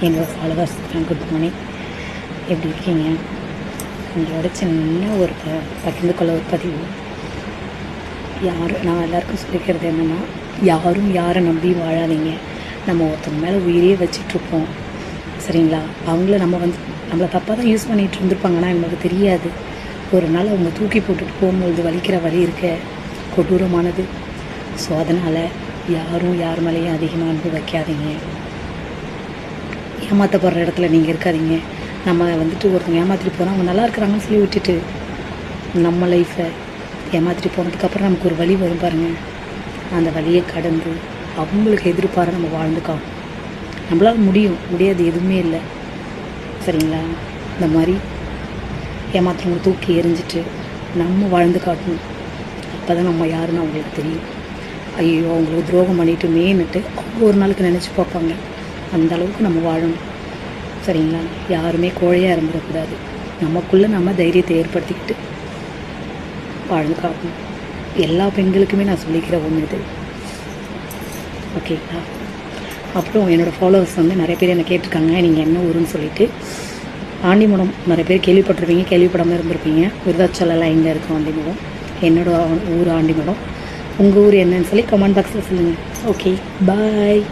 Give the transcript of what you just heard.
என்னோடய followers good morning, எப்படி இருக்கீங்க? உங்களோட சின்ன ஒரு பகிர்ந்து கொள்ள ஒரு பதிவு. நான் எல்லாருக்கும் சொல்லிக்கிறது என்னென்னா, யாரும் யாரை நம்பி வாழாதீங்க. நம்ம ஒருத்தங்க மேலே உயிரே வச்சிட்ருப்போம், சரிங்களா? அவங்கள நம்மளை தப்பாக தான் யூஸ் பண்ணிகிட்டு இருந்திருப்பாங்கன்னா நமக்கு தெரியாது. ஒரு நாள் அவங்க தூக்கி போட்டுட்டு போகும்பொழுது வலிக்கிற வலி இருக்க கொடூரமானது. ஸோ அதனால் யாரும் யார் மேலேயும் அதிகமாக அன்பு வைக்காதீங்க. ஏமாற்றப்படுற இடத்துல நீங்கள் இருக்காதீங்க. நம்ம ஒருத்தங்க ஏமாற்றிட்டு போனால் அவங்க நல்லா இருக்கிறாங்கன்னு சொல்லி விட்டுட்டு நம்ம லைஃப்பை ஏமாற்றிட்டு போனதுக்கப்புறம் நமக்கு ஒரு வலி வரும் பாருங்கள். அந்த வலியை கடந்து அவங்களுக்கு எதிர்பார நம்ம வாழ்ந்துக்கலாம். நம்மளால் முடியாது எதுவுமே இல்லை, சரிங்களா? இந்த மாதிரி ஏமாற்றவங்க தூக்கி எறிஞ்சிட்டு நம்ம வாழ்ந்து காட்டணும். அப்போ தான் நம்ம யாருன்னு அவங்களுக்கு தெரியும். ஐயோ அவங்களுக்கு துரோகம் பண்ணிட்டு மேன்னுட்டு அவங்க ஒரு நாளுக்கு நினச்சி பார்ப்பாங்க. அந்த அளவுக்கு நம்ம வாழணும், சரிங்களா? யாருமே கோழையாக இருந்துடக்கூடாது. நமக்குள்ளே நம்ம தைரியத்தை ஏற்படுத்திக்கிட்டு வாழ்ந்து காட்டணும். எல்லா பெண்களுக்குமே நான் சொல்லிக்கிற ஒன்று இது, ஓகேங்களா? அப்புறம் என்னோடய ஃபாலோவர்ஸ் நிறைய பேர் என்னை கேட்டிருக்காங்க, நீங்கள் என்ன ஊருன்னு சொல்லிட்டு. ஆண்டிமடம் நிறைய பேர் கேள்விப்பட்டிருப்பீங்க, கேள்விப்படாமல் இருந்திருப்பீங்க. விருதாச்சலம் எங்கே இருக்கும் ஆண்டிமடம். என்னோடய ஊர் ஆண்டிமடம். உங்கள் ஊர் என்னன்னு சொல்லி கமெண்ட் பாக்ஸில் சொல்லுங்கள். ஓகே, பாய்.